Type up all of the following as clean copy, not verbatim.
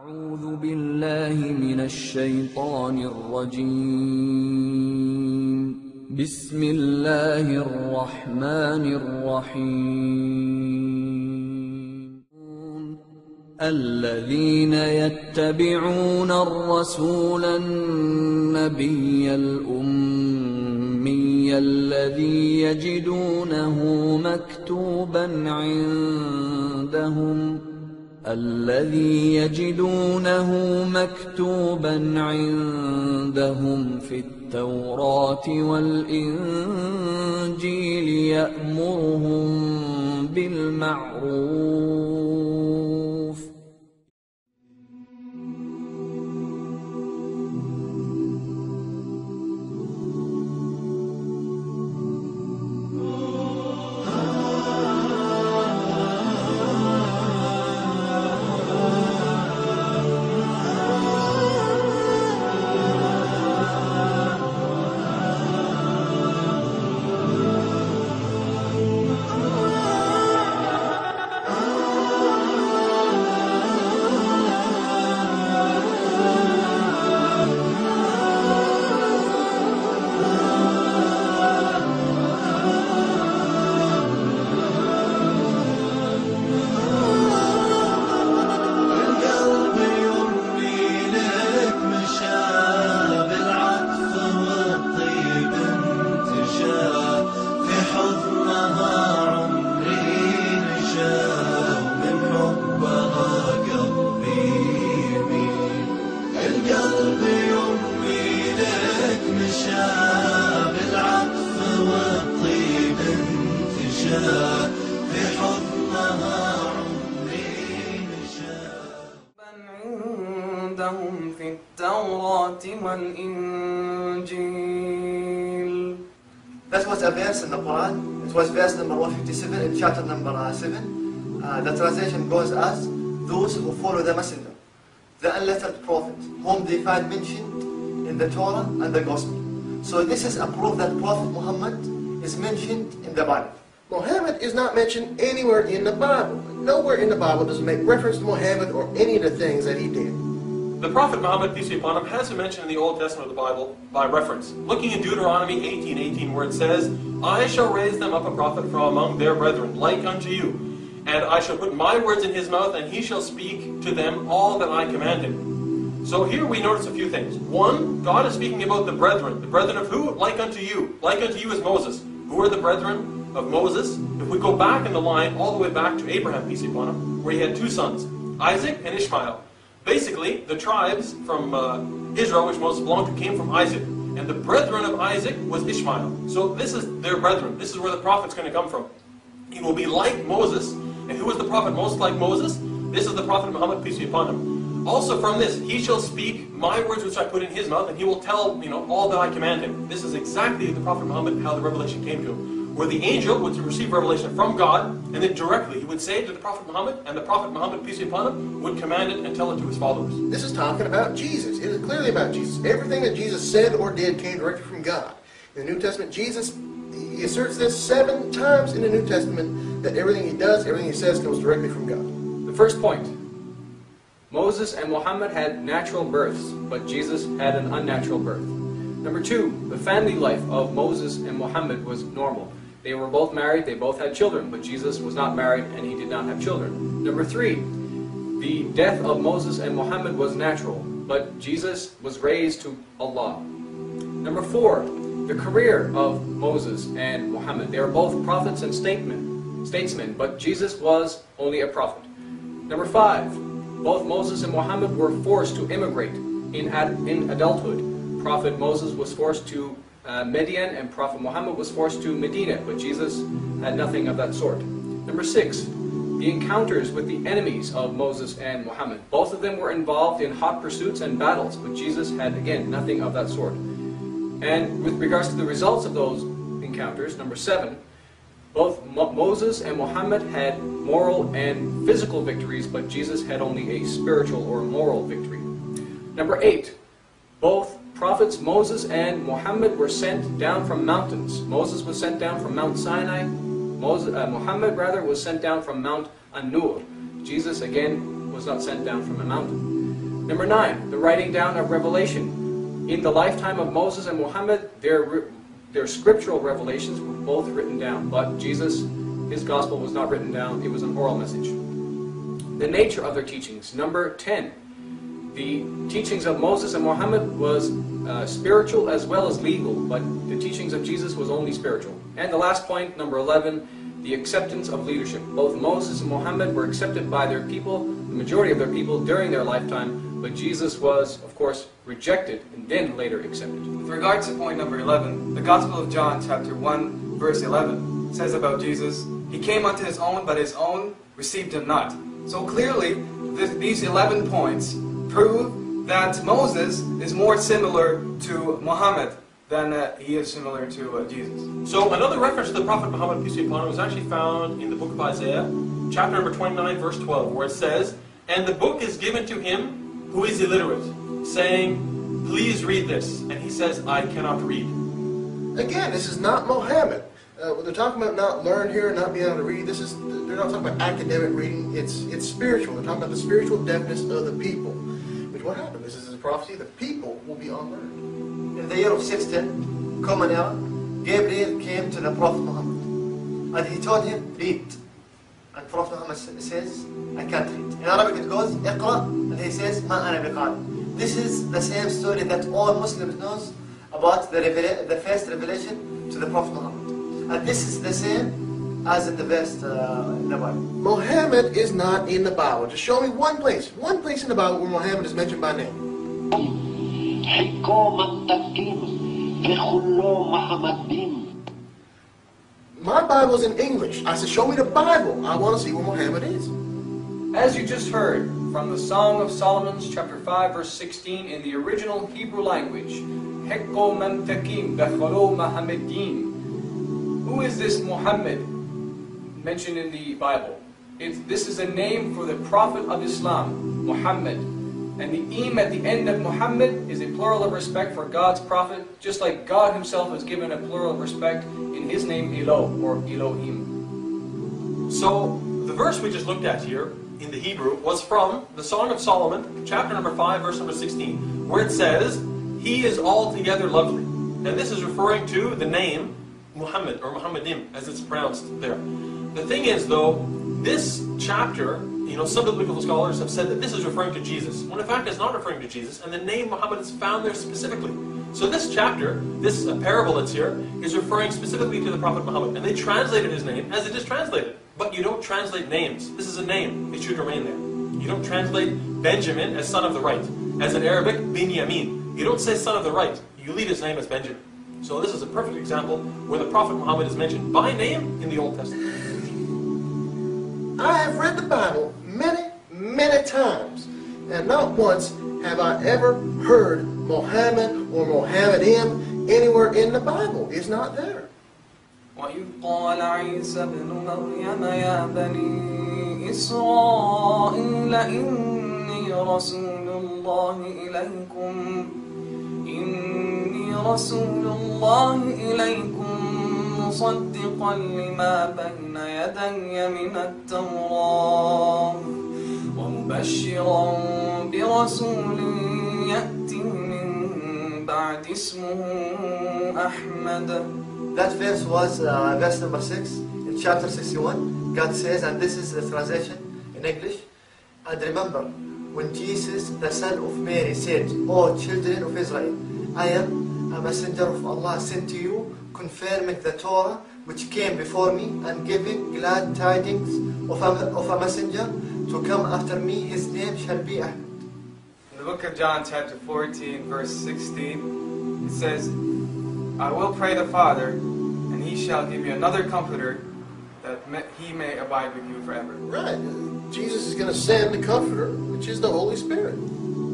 أعوذ بالله من الشيطان الرجيم. بسم الله الرحمن الرحيم. الذين يتبعون الرسول النبي الأمي الذي يجدونه مكتوبا عندهم في التوراة والإنجيل يأمرهم بالمعروف عندهم في التوراة والإنجيل. That was a verse in the Quran. It was verse number 157 in chapter number 7. The translation goes as, those who follow the messenger, the unlettered prophet, whom they find mentioned in the Torah and the Gospel. So this is a proof that Prophet Muhammad is mentioned in the Bible. Muhammad is not mentioned anywhere in the Bible. Nowhere in the Bible does it make reference to Muhammad or any of the things that he did. The Prophet Muhammad, peace be upon him, has been mentioned in the Old Testament of the Bible by reference. Looking in Deuteronomy 18:18, where it says, I shall raise them up a prophet from among their brethren, like unto you, and I shall put my words in his mouth, and he shall speak to them all that I command him. So here we notice a few things. One, God is speaking about the brethren. The brethren of who? Like unto you. Like unto you is Moses. Who are the brethren of Moses? If we go back in the line, all the way back to Abraham, peace be upon him, where he had two sons, Isaac and Ishmael. Basically, the tribes from Israel, which Moses belonged to, came from Isaac. And the brethren of Isaac was Ishmael. So this is their brethren. This is where the prophet's going to come from. He will be like Moses. And who is the prophet most like Moses? This is the Prophet Muhammad, peace be upon him. Also from this, he shall speak my words which I put in his mouth, and he will tell, all that I command him. This is exactly the Prophet Muhammad, how the revelation came to him. Where the angel would receive revelation from God, and then directly he would say it to the Prophet Muhammad, and the Prophet Muhammad, peace be upon him, would command it and tell it to his followers. This is talking about Jesus. It is clearly about Jesus. Everything that Jesus said or did came directly from God. In the New Testament, Jesus, he asserts this 7 times in the New Testament, that everything he does, everything he says comes directly from God. The first point, Moses and Muhammad had natural births, but Jesus had an unnatural birth. Number 2, the family life of Moses and Muhammad was normal. They were both married, they both had children, but Jesus was not married and he did not have children. Number 3, the death of Moses and Muhammad was natural, but Jesus was raised to Allah. Number 4, the career of Moses and Muhammad. They were both prophets and statesmen, but Jesus was only a prophet. Number 5, both Moses and Muhammad were forced to immigrate in adulthood. Prophet Moses was forced to Midian, and Prophet Muhammad was forced to Medina, but Jesus had nothing of that sort. Number 6, the encounters with the enemies of Moses and Muhammad. Both of them were involved in hot pursuits and battles, but Jesus had, again, nothing of that sort. And with regards to the results of those encounters, number 7, both Moses and Muhammad had moral and physical victories, but Jesus had only a spiritual or moral victory. Number 8, both prophets Moses and Muhammad were sent down from mountains. Moses was sent down from Mount Sinai. Muhammad was sent down from Mount An-Nur. Jesus, again, was not sent down from a mountain. Number 9, the writing down of revelation. In the lifetime of Moses and Muhammad, their scriptural revelations were both written down, but Jesus, his gospel was not written down, it was an oral message. The nature of their teachings. Number 10, the teachings of Moses and Muhammad was spiritual as well as legal, but the teachings of Jesus was only spiritual. And the last point, number 11, the acceptance of leadership. Both Moses and Muhammad were accepted by their people, the majority of their people, during their lifetime, but Jesus was, of course, rejected and then later accepted. With regards to point number 11, the Gospel of John chapter 1 verse 11 says about Jesus, He came unto His own, but His own received Him not. So clearly, these 11 points prove that Moses is more similar to Muhammad than he is similar to Jesus. So another reference to the Prophet Muhammad, peace be upon him, was actually found in the book of Isaiah, chapter number 29, verse 12, where it says, "And the book is given to him who is illiterate, saying, please read this. And he says, I cannot read." Again, this is not Muhammad. When they're talking about not learn here, not being able to read, they're not talking about academic reading, it's spiritual. They're talking about the spiritual deafness of the people. Which what happened? This is a prophecy, the people will be unlearned. In the year of 16, Common Era, Gabriel came to the Prophet Muhammad and he told him, read. And Prophet Muhammad says, I can't read. In Arabic it goes, Iqra, and he says, Ma ana biqari. This is the same story that all Muslims knows about the first revelation to the Prophet Muhammad. And this is the same as in the verse in the Bible. Muhammad is not in the Bible. Just show me one place in the Bible where Muhammad is mentioned by name. My Bible's in English. I said, show me the Bible. I want to see where Muhammad is. As you just heard from the Song of Solomon, chapter 5, verse 16, in the original Hebrew language, Hekko Mamtakim Bechalo Muhammadin. Who is this Muhammad mentioned in the Bible? This is a name for the Prophet of Islam, Muhammad. And the im at the end of Muhammad is a plural of respect for God's Prophet, just like God Himself has given a plural of respect in His name, Elo, or Elohim. So the verse we just looked at here in the Hebrew was from the Song of Solomon, chapter number 5, verse number 16, where it says, He is altogether lovely. And this is referring to the name Muhammad, or Muhammadim, as it's pronounced there. The thing is, though, this chapter, some biblical scholars have said that this is referring to Jesus, when in fact it's not referring to Jesus, and the name Muhammad is found there specifically. So this chapter, this parable that's here, is referring specifically to the Prophet Muhammad, and they translated his name as it is translated. But you don't translate names. This is a name. It should remain there. You don't translate Benjamin as son of the right. As in Arabic, Binyamin. You don't say son of the right. You leave his name as Benjamin. So this is a perfect example where the Prophet Muhammad is mentioned by name in the Old Testament. I have read the Bible many, many times, and not once have I ever heard Muhammad or Muhammadim anywhere in the Bible. It's not there. وَإِذْ قَالَ عِيسَى ابْنُ مَرْيَمَ يَا بَنِي إِسْرَائِيلَ إِنِّي رَسُولُ اللَّهِ إِلَيْكُمْ مُصَدِّقًا لِمَا بَيْنَ يَدَيَّ مِنَ التَّوْرَاةِ وَمُبَشِّرًا بِرَسُولٍ يَأْتِي مِنْ بَعْدِ اسْمُهُ أَحْمَدَ. That verse was verse number 6 in chapter 61. God says, and this is the translation in English, and remember, when Jesus, the son of Mary, said, O children of Israel, I am a messenger of Allah sent to you, confirming the Torah which came before me, and giving glad tidings of a messenger to come after me. His name shall be Ahmad. In the book of John chapter 14 verse 16, it says, I will pray the Father, and He shall give you another Comforter, that He may abide with you forever. Right. Jesus is going to send the Comforter, which is the Holy Spirit.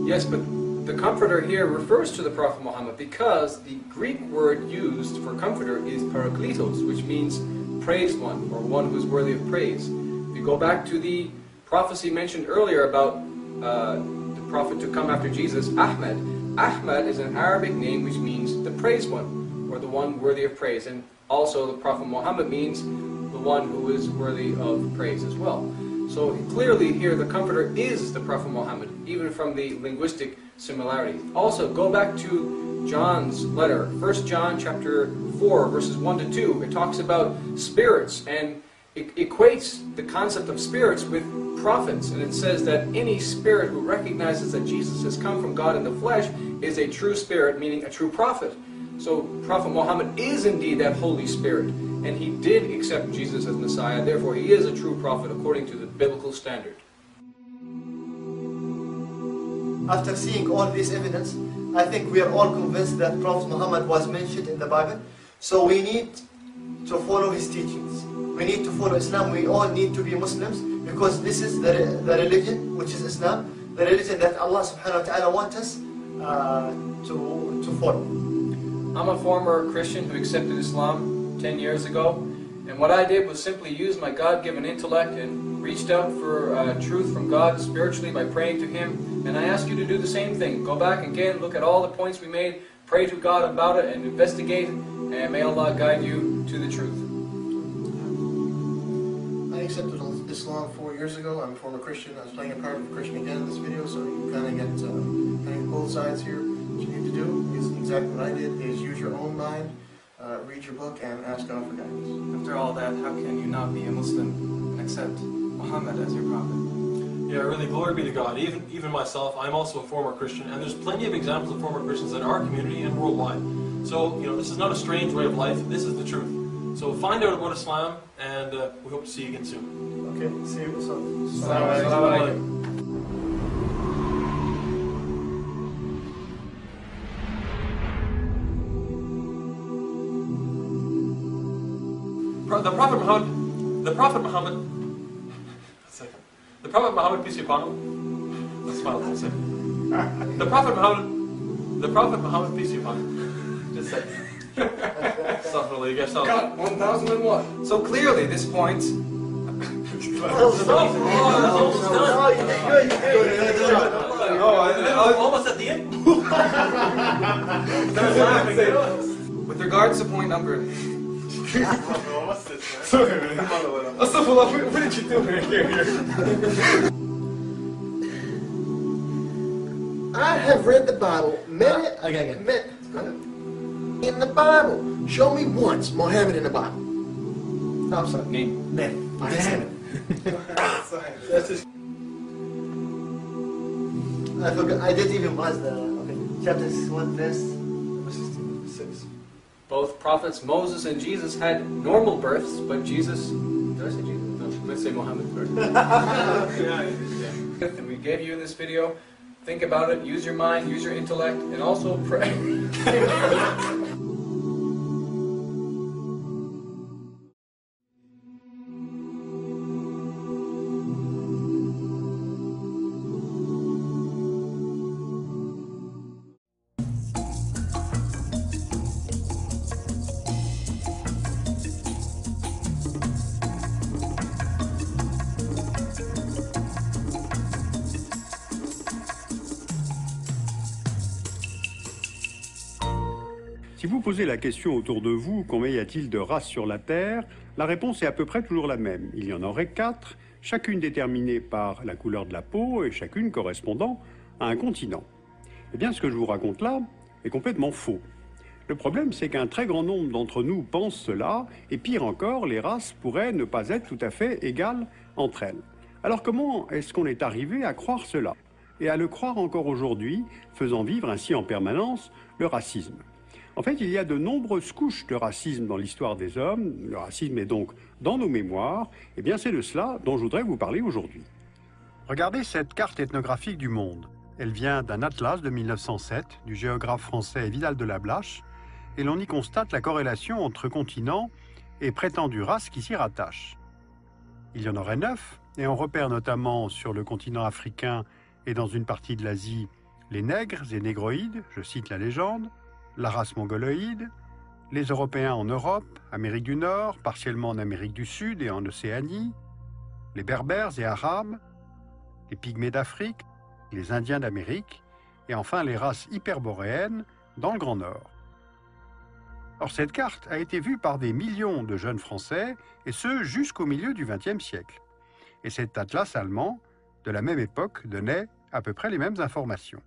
Yes, but the Comforter here refers to the Prophet Muhammad because the Greek word used for Comforter is parakletos, which means praised one, or one who is worthy of praise. If you go back to the prophecy mentioned earlier about the Prophet to come after Jesus, Ahmad. Ahmad is an Arabic name which means the praised one, or the one worthy of praise. And also the Prophet Muhammad means the one who is worthy of praise as well. So clearly here the Comforter is the Prophet Muhammad, even from the linguistic similarity. Also, go back to John's letter, 1 John chapter 4, verses 1 to 2. It talks about spirits, and it equates the concept of spirits with prophets. And it says that any spirit who recognizes that Jesus has come from God in the flesh is a true spirit, meaning a true prophet. So Prophet Muhammad is indeed that Holy Spirit, and he did accept Jesus as Messiah. Therefore, he is a true prophet according to the biblical standard. After seeing all this evidence, I think we are all convinced that Prophet Muhammad was mentioned in the Bible. So we need to follow his teachings. We need to follow Islam. We all need to be Muslims because this is the religion, which is Islam, the religion that Allah subhanahu wa ta'ala wants us to follow. I'm a former Christian who accepted Islam 10 years ago, and what I did was simply use my God-given intellect and reached out for truth from God spiritually by praying to Him. And I ask you to do the same thing. Go back again, look at all the points we made, pray to God about it, and investigate, and may Allah guide you to the truth. I accepted Islam 4 years ago. I'm a former Christian. I was playing a part of a Christian again in this video, so you kind of get both sides here. What you need to do is exactly what I did, is use your own mind, read your book, and ask God for guidance. After all that, how can you not be a Muslim and accept Muhammad as your prophet? Yeah, really, glory be to God. Even myself, I'm also a former Christian, and there's plenty of examples of former Christians in our community and worldwide. So, this is not a strange way of life. This is the truth. So find out about Islam, and we hope to see you again soon. Okay, see you soon. Assalamu alaikum. The Prophet Muhammad, peace be upon him. Let's smile for a second. The Prophet Muhammad, peace be upon him. Just a second. Astaghfirullah, you guys saw Got 1001. So clearly, this point. Almost at the end. With regards to point number. What's this, man? Astaghfirullah, what did you do here? I have read the Bible many, in the Bible. Show me once Muhammad in the Bible. No, I'm sorry. Name. I haven't. That's just... I forgot. I didn't even watch the chapter 1 verse 6. Both prophets Moses and Jesus had normal births, but Jesus... Did I say Jesus? No, let's say Muhammad first. And we gave you in this video. Think about it, use your mind, use your intellect, and also pray. Si vous posez la question autour de vous, combien y a-t-il de races sur la Terre, la réponse est à peu près toujours la même. Il y en aurait 4, chacune déterminée par la couleur de la peau et chacune correspondant à un continent. Eh bien, ce que je vous raconte là est complètement faux. Le problème, c'est qu'un très grand nombre d'entre nous pensent cela, et pire encore, les races pourraient ne pas être tout à fait égales entre elles. Alors comment est-ce qu'on est arrivé à croire cela, et à le croire encore aujourd'hui, faisant vivre ainsi en permanence le racisme ? En fait, il y a de nombreuses couches de racisme dans l'histoire des hommes. Le racisme est donc dans nos mémoires. Et bien, c'est de cela dont je voudrais vous parler aujourd'hui. Regardez cette carte ethnographique du monde. Elle vient d'un atlas de 1907 du géographe français Vidal de la Blache, et l'on y constate la corrélation entre continents et prétendues races qui s'y rattachent. Il y en aurait 9, et on repère notamment sur le continent africain et dans une partie de l'Asie les nègres et négroïdes, je cite la légende, la race mongoloïde, les Européens en Europe, Amérique du Nord, partiellement en Amérique du Sud et en Océanie, les Berbères et Arabes, les Pygmées d'Afrique, les Indiens d'Amérique, et enfin les races hyperboréennes dans le Grand Nord. Or, cette carte a été vue par des millions de jeunes Français, et ce jusqu'au milieu du XXe siècle. et cet atlas allemand, de la même époque, donnait à peu près les mêmes informations.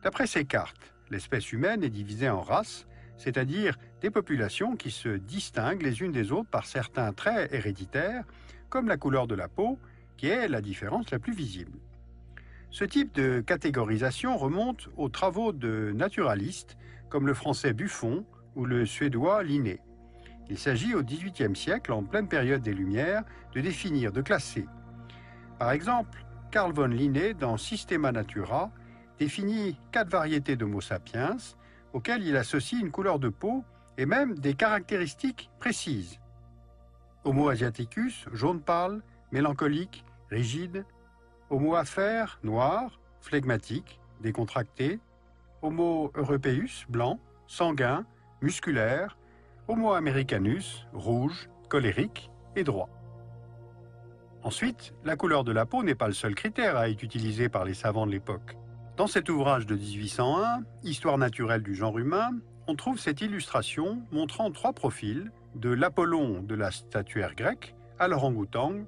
D'après ces cartes, l'espèce humaine est divisée en races, c'est-à-dire des populations qui se distinguent les unes des autres par certains traits héréditaires, comme la couleur de la peau, qui est la différence la plus visible. Ce type de catégorisation remonte aux travaux de naturalistes comme le français Buffon ou le suédois Linné. Il s'agit au XVIIIe siècle, en pleine période des Lumières, de définir, de classer. Par exemple, Carl von Linné, dans Systema Natura, définit 4 variétés d'Homo sapiens, auxquelles il associe une couleur de peau et même des caractéristiques précises. Homo asiaticus, jaune pâle, mélancolique, rigide. Homo afer, noir, flegmatique, décontracté. Homo europaeus, blanc, sanguin, musculaire. Homo americanus, rouge, colérique et droit. Ensuite, la couleur de la peau n'est pas le seul critère à être utilisé par les savants de l'époque. Dans cet ouvrage de 1801, Histoire naturelle du genre humain, on trouve cette illustration montrant 3 profils, de l'Apollon de la statuaire grecque à l'orang-outang,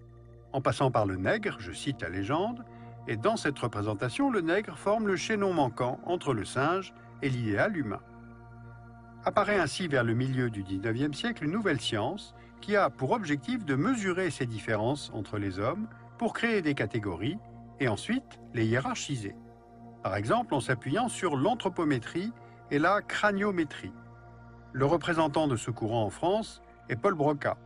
en passant par le nègre, je cite la légende, et dans cette représentation, le nègre forme le chaînon manquant entre le singe et l'idéal humain. Apparaît ainsi vers le milieu du XIXe siècle une nouvelle science qui a pour objectif de mesurer ces différences entre les hommes pour créer des catégories et ensuite les hiérarchiser. Par exemple en s'appuyant sur l'anthropométrie et la craniométrie. Le représentant de ce courant en France est Paul Broca.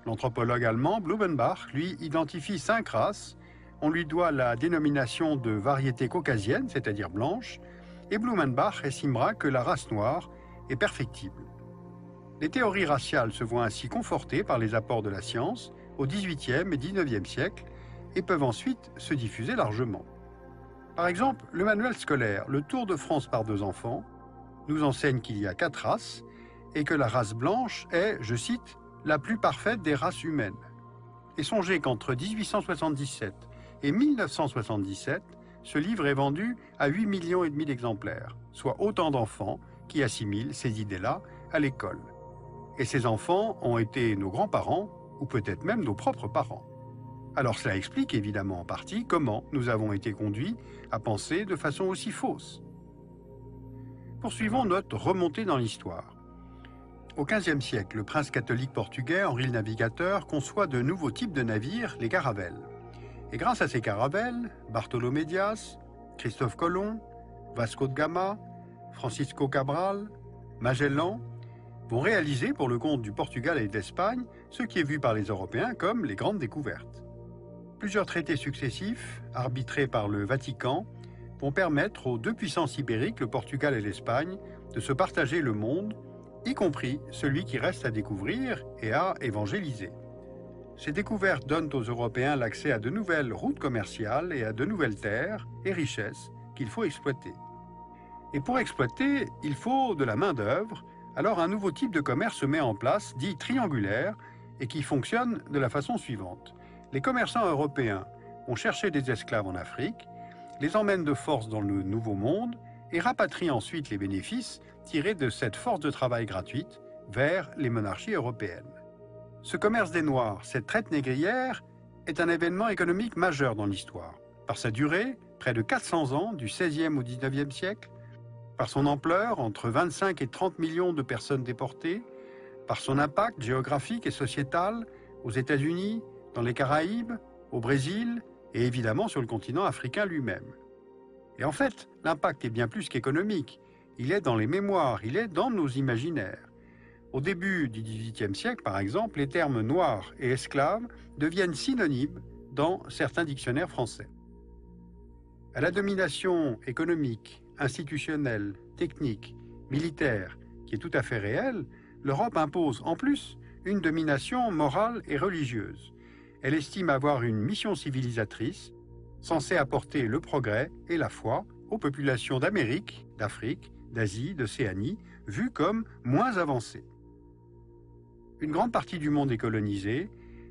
L'anthropologue allemand Blumenbach, lui, identifie 5 races. On lui doit la dénomination de variété caucasienne, c'est-à-dire blanche, et Blumenbach estimera que la race noire est perfectible. Les théories raciales se voient ainsi confortées par les apports de la science au XVIIIe et XIXe siècle et peuvent ensuite se diffuser largement. Par exemple, le manuel scolaire « Le Tour de France par 2 enfants » nous enseigne qu'il y a 4 races et que la race blanche est, je cite, « la plus parfaite des races humaines ». Et songez qu'entre 1877 et 1977, ce livre est vendu à 8,5 millions d'exemplaires, soit autant d'enfants qui assimilent ces idées-là à l'école. Et ces enfants ont été nos grands-parents, ou peut-être même nos propres parents. Alors cela explique évidemment en partie comment nous avons été conduits à penser de façon aussi fausse. Poursuivons notre remontée dans l'histoire. Au XVe siècle, le prince catholique portugais Henri le Navigateur conçoit de nouveaux types de navires, les caravelles. Et grâce à ces caravelles, Bartolomé Dias, Christophe Colomb, Vasco de Gama, Francisco Cabral, Magellan vont réaliser pour le compte du Portugal et de l'Espagne ce qui est vu par les Européens comme les grandes découvertes. Plusieurs traités successifs, arbitrés par le Vatican, vont permettre aux 2 puissances ibériques, le Portugal et l'Espagne, de se partager le monde, y compris celui qui reste à découvrir et à évangéliser. Ces découvertes donnent aux Européens l'accès à de nouvelles routes commerciales et à de nouvelles terres et richesses qu'il faut exploiter. Et pour exploiter, il faut de la main-d'œuvre, alors un nouveau type de commerce se met en place, dit triangulaire, et qui fonctionne de la façon suivante. Les commerçants européens vont chercher des esclaves en Afrique, les emmènent de force dans le Nouveau Monde et rapatrient ensuite les bénéfices tirés de cette force de travail gratuite vers les monarchies européennes. Ce commerce des Noirs, cette traite négrière, est un événement économique majeur dans l'histoire. Par sa durée, près de 400 ans, du XVIe au XIXe siècle, par son ampleur, entre 25 et 30 millions de personnes déportées, par son impact géographique et sociétal aux États-Unis, dans les Caraïbes, au Brésil et évidemment sur le continent africain lui-même. Et en fait, l'impact est bien plus qu'économique. Il est dans les mémoires, il est dans nos imaginaires. Au début du XVIIIe siècle, par exemple, les termes noirs et esclaves deviennent synonymes dans certains dictionnaires français. À la domination économique, institutionnelle, technique, militaire, qui est tout à fait réelle, l'Europe impose en plus une domination morale et religieuse. Elle estime avoir une mission civilisatrice censée apporter le progrès et la foi aux populations d'Amérique, d'Afrique, d'Asie, d'Océanie, vues comme moins avancées. Une grande partie du monde est colonisée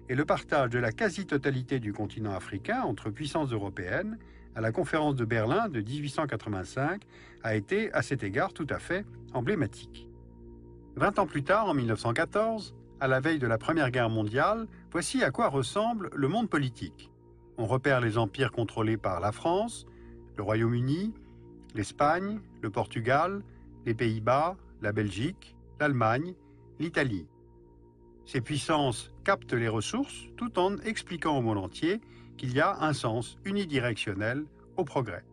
et le partage de la quasi-totalité du continent africain entre puissances européennes à la conférence de Berlin de 1885 a été à cet égard tout à fait emblématique. 20 ans plus tard, en 1914, à la veille de la Première Guerre mondiale, Voici à quoi ressemble le monde politique. On repère les empires contrôlés par la France, le Royaume-Uni, l'Espagne, le Portugal, les Pays-Bas, la Belgique, l'Allemagne, l'Italie. Ces puissances captent les ressources tout en expliquant au monde entier qu'il y a un sens unidirectionnel au progrès.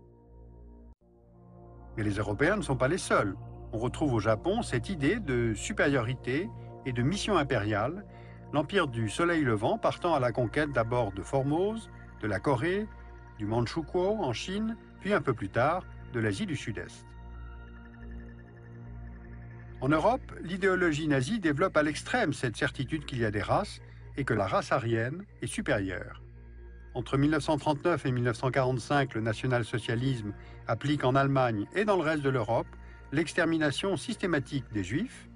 Mais les Européens ne sont pas les seuls. On retrouve au Japon cette idée de supériorité et de mission impériale, l'empire du soleil levant partant à la conquête d'abord de Formose, de la Corée, du Manchukuo en Chine, puis un peu plus tard de l'Asie du Sud-Est. En Europe, l'idéologie nazie développe à l'extrême cette certitude qu'il y a des races et que la race aryenne est supérieure. Entre 1939 et 1945, le national-socialisme applique en Allemagne et dans le reste de l'Europe l'extermination systématique des Juifs,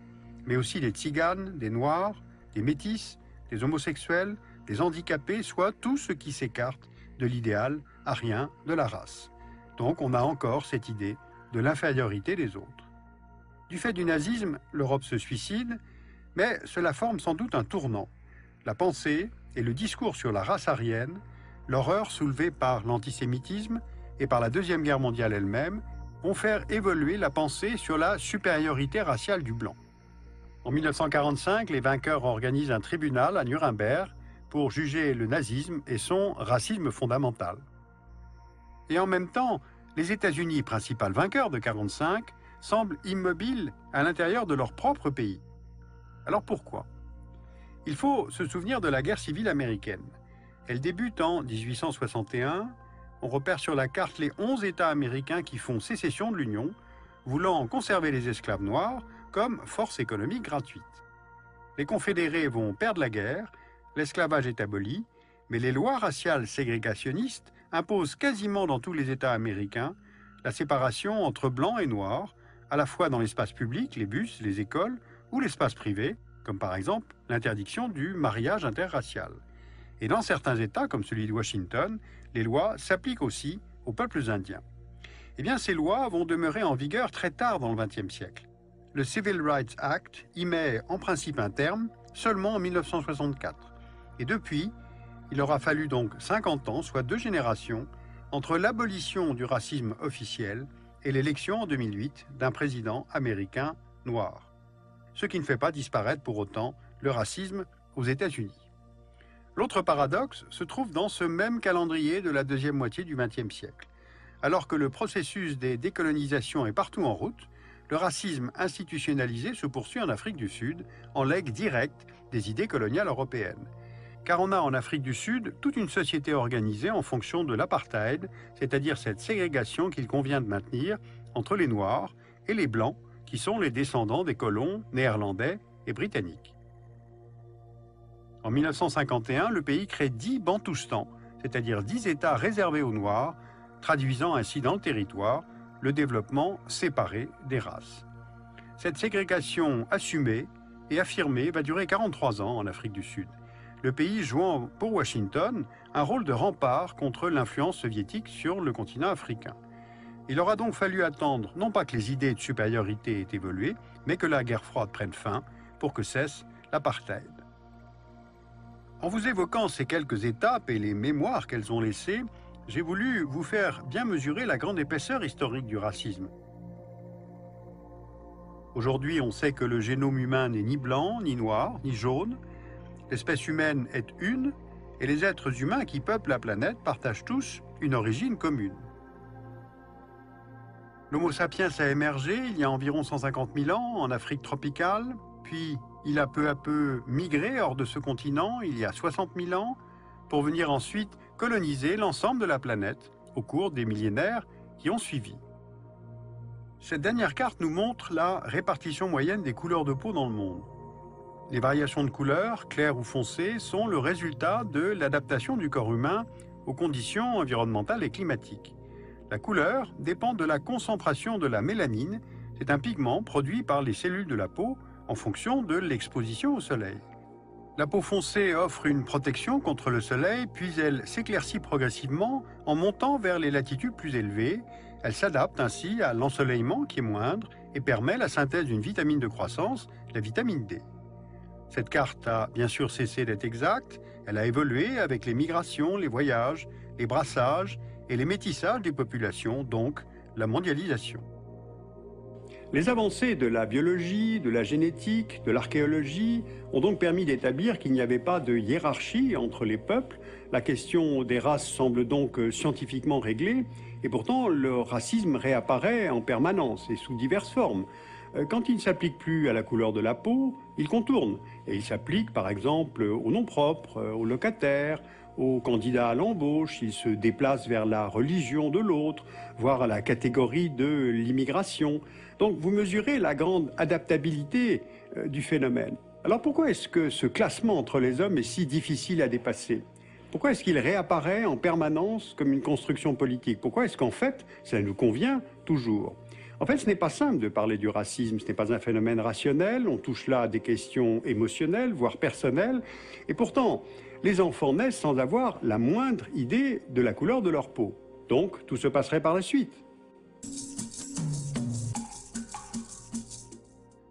mais aussi des Tziganes, des Noirs, des Métis, des homosexuels, des handicapés, soit tout ce qui s'écarte de l'idéal aryen de la race. Donc on a encore cette idée de l'infériorité des autres. Du fait du nazisme, l'Europe se suicide, mais cela forme sans doute un tournant. La pensée et le discours sur la race aryenne, l'horreur soulevée par l'antisémitisme et par la Deuxième Guerre mondiale elle-même, vont faire évoluer la pensée sur la supériorité raciale du blanc. En 1945, les vainqueurs organisent un tribunal à Nuremberg pour juger le nazisme et son racisme fondamental. Et en même temps, les États-Unis, principal vainqueur de 1945, semblent immobiles à l'intérieur de leur propre pays. Alors pourquoi? Il faut se souvenir de la guerre civile américaine. Elle débute en 1861. On repère sur la carte les 11 États américains qui font sécession de l'Union, voulant conserver les esclaves noirs comme force économique gratuite. Les confédérés vont perdre la guerre, l'esclavage est aboli, mais les lois raciales ségrégationnistes imposent quasiment dans tous les États américains la séparation entre blancs et noirs, à la fois dans l'espace public, les bus, les écoles, ou l'espace privé, comme par exemple l'interdiction du mariage interracial. Et dans certains États, comme celui de Washington, les lois s'appliquent aussi aux peuples indiens. Eh bien, ces lois vont demeurer en vigueur très tard dans le XXe siècle. Le Civil Rights Act y met en principe un terme seulement en 1964. Et depuis, il aura fallu donc 50 ans, soit 2 générations, entre l'abolition du racisme officiel et l'élection en 2008 d'un président américain noir. Ce qui ne fait pas disparaître pour autant le racisme aux États-Unis. L'autre paradoxe se trouve dans ce même calendrier de la deuxième moitié du XXe siècle. Alors que le processus des décolonisations est partout en route, le racisme institutionnalisé se poursuit en Afrique du Sud, en legs direct des idées coloniales européennes. Car on a en Afrique du Sud toute une société organisée en fonction de l'apartheid, c'est-à-dire cette ségrégation qu'il convient de maintenir entre les Noirs et les Blancs, qui sont les descendants des colons néerlandais et britanniques. En 1951, le pays crée 10 Bantoustans, c'est-à-dire 10 États réservés aux Noirs, traduisant ainsi dans le territoire le développement séparé des races. Cette ségrégation assumée et affirmée va durer 43 ans en Afrique du Sud, le pays jouant pour Washington un rôle de rempart contre l'influence soviétique sur le continent africain. Il aura donc fallu attendre non pas que les idées de supériorité aient évolué, mais que la guerre froide prenne fin pour que cesse l'apartheid. En vous évoquant ces quelques étapes et les mémoires qu'elles ont laissées, j'ai voulu vous faire bien mesurer la grande épaisseur historique du racisme. Aujourd'hui, on sait que le génome humain n'est ni blanc, ni noir, ni jaune. L'espèce humaine est une, et les êtres humains qui peuplent la planète partagent tous une origine commune. L'Homo sapiens a émergé il y a environ 150 000 ans en Afrique tropicale, puis il a peu à peu migré hors de ce continent il y a 60 000 ans, pour venir ensuite coloniser l'ensemble de la planète au cours des millénaires qui ont suivi. Cette dernière carte nous montre la répartition moyenne des couleurs de peau dans le monde. Les variations de couleurs, claires ou foncées, sont le résultat de l'adaptation du corps humain aux conditions environnementales et climatiques. La couleur dépend de la concentration de la mélanine, c'est un pigment produit par les cellules de la peau en fonction de l'exposition au soleil. La peau foncée offre une protection contre le soleil, puis elle s'éclaircit progressivement en montant vers les latitudes plus élevées. Elle s'adapte ainsi à l'ensoleillement qui est moindre et permet la synthèse d'une vitamine de croissance, la vitamine D. Cette carte a bien sûr cessé d'être exacte, Elle a évolué avec les migrations, les voyages, les brassages et les métissages des populations, donc la mondialisation. Les avancées de la biologie, de la génétique, de l'archéologie ont donc permis d'établir qu'il n'y avait pas de hiérarchie entre les peuples. La question des races semble donc scientifiquement réglée, et pourtant le racisme réapparaît en permanence et sous diverses formes. Quand il ne s'applique plus à la couleur de la peau, il contourne, et il s'applique par exemple aux noms propres, aux locataires, aux candidats à l'embauche, il se déplace vers la religion de l'autre, voire à la catégorie de l'immigration. Donc vous mesurez la grande adaptabilité du phénomène. Alors pourquoi est-ce que ce classement entre les hommes est si difficile à dépasser ? Pourquoi est-ce qu'il réapparaît en permanence comme une construction politique? Pourquoi est-ce qu'en fait, ça nous convient toujours? En fait, ce n'est pas simple de parler du racisme, ce n'est pas un phénomène rationnel, on touche là à des questions émotionnelles, voire personnelles, et pourtant, les enfants naissent sans avoir la moindre idée de la couleur de leur peau. Donc, tout se passerait par la suite.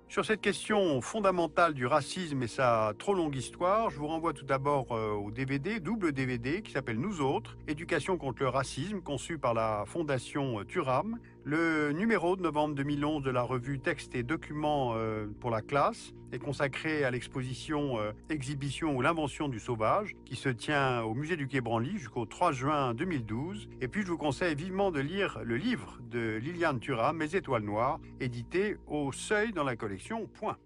Sur cette question fondamentale du racisme et sa trop longue histoire, je vous renvoie tout d'abord au DVD, double DVD, qui s'appelle Nous autres, Éducation contre le racisme, conçu par la Fondation Thuram. Le numéro de novembre 2011 de la revue Textes et documents pour la classe est consacré à l'exposition Exhibition ou l'invention du sauvage, qui se tient au musée du Quai Branly jusqu'au 3 juin 2012. Et puis je vous conseille vivement de lire le livre de Liliane Thuram, Mes étoiles noires, édité au Seuil dans la collection Point.